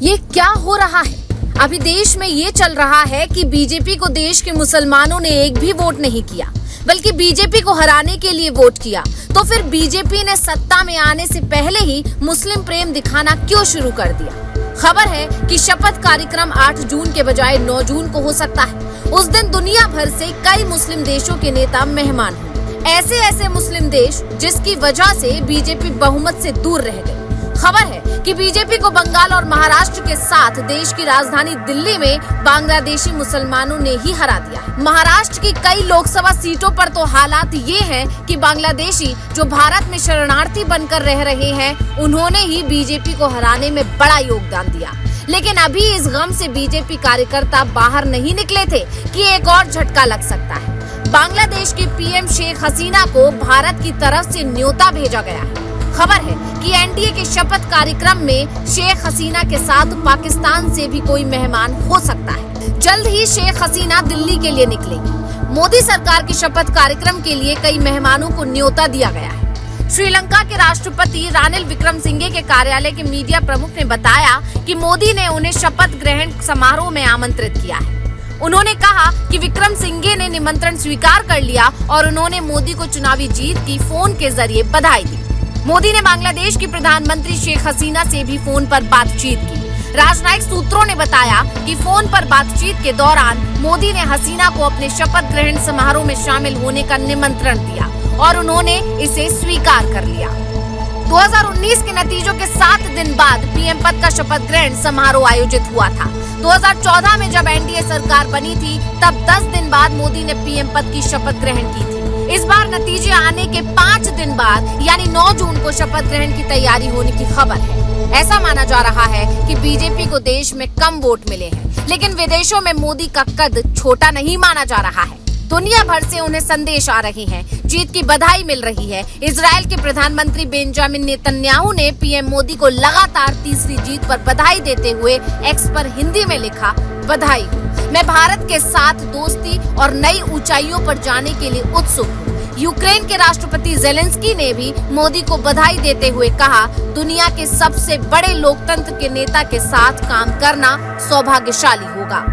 ये क्या हो रहा है? अभी देश में ये चल रहा है कि बीजेपी को देश के मुसलमानों ने एक भी वोट नहीं किया, बल्कि बीजेपी को हराने के लिए वोट किया। तो फिर बीजेपी ने सत्ता में आने से पहले ही मुस्लिम प्रेम दिखाना क्यों शुरू कर दिया? खबर है कि शपथ कार्यक्रम 8 जून के बजाय 9 जून को हो सकता है। उस दिन दुनिया भर से कई मुस्लिम देशों के नेता मेहमान होंगे। ऐसे मुस्लिम देश जिसकी वजह से बीजेपी बहुमत से दूर रह गई। खबर है कि बीजेपी को बंगाल और महाराष्ट्र के साथ देश की राजधानी दिल्ली में बांग्लादेशी मुसलमानों ने ही हरा दिया है। महाराष्ट्र की कई लोकसभा सीटों पर तो हालात ये हैं कि बांग्लादेशी जो भारत में शरणार्थी बनकर रह रहे हैं, उन्होंने ही बीजेपी को हराने में बड़ा योगदान दिया। लेकिन अभी इस गम से बीजेपी कार्यकर्ता बाहर नहीं निकले थे कि एक और झटका लग सकता है। बांग्लादेश की पीएम शेख हसीना को भारत की तरफ से न्योता भेजा गया है। खबर है कि एनडीए के शपथ कार्यक्रम में शेख हसीना के साथ पाकिस्तान से भी कोई मेहमान हो सकता है। जल्द ही शेख हसीना दिल्ली के लिए निकलेंगी। मोदी सरकार के शपथ कार्यक्रम के लिए कई मेहमानों को न्योता दिया गया है। श्रीलंका के राष्ट्रपति रानिल विक्रमसिंघे के कार्यालय के मीडिया प्रमुख ने बताया कि मोदी ने उन्हें शपथ ग्रहण समारोह में आमंत्रित किया है। उन्होंने कहा कि विक्रमसिंघे ने निमंत्रण स्वीकार कर लिया और उन्होंने मोदी को चुनावी जीत की फोन के जरिए बधाई दी। मोदी ने बांग्लादेश की प्रधानमंत्री शेख हसीना से भी फोन पर बातचीत की। राजनयिक सूत्रों ने बताया कि फोन पर बातचीत के दौरान मोदी ने हसीना को अपने शपथ ग्रहण समारोह में शामिल होने का निमंत्रण दिया और उन्होंने इसे स्वीकार कर लिया। 2019 के नतीजों के 7 दिन बाद पीएम पद का शपथ ग्रहण समारोह आयोजित हुआ था। 2014 में जब एनडीए सरकार बनी थी, तब 10 दिन बाद मोदी ने पीएम पद की शपथ ग्रहण की थी। इस बार नतीजे आने के 5 दिन बाद यानी 9 जून को शपथ ग्रहण की तैयारी होने की खबर है। ऐसा माना जा रहा है कि बीजेपी को देश में कम वोट मिले हैं, लेकिन विदेशों में मोदी का कद छोटा नहीं माना जा रहा है। दुनिया भर से उन्हें संदेश आ रहे हैं, जीत की बधाई मिल रही है। इजराइल के प्रधानमंत्री बेंजामिन नेतन्याहू ने पीएम मोदी को लगातार तीसरी जीत पर बधाई देते हुए एक्स पर हिंदी में लिखा, बधाई, मैं भारत के साथ दोस्ती और नई ऊंचाइयों पर जाने के लिए उत्सुक हूँ। यूक्रेन के राष्ट्रपति जेलेंस्की ने भी मोदी को बधाई देते हुए कहा, दुनिया के सबसे बड़े लोकतंत्र के नेता के साथ काम करना सौभाग्यशाली होगा।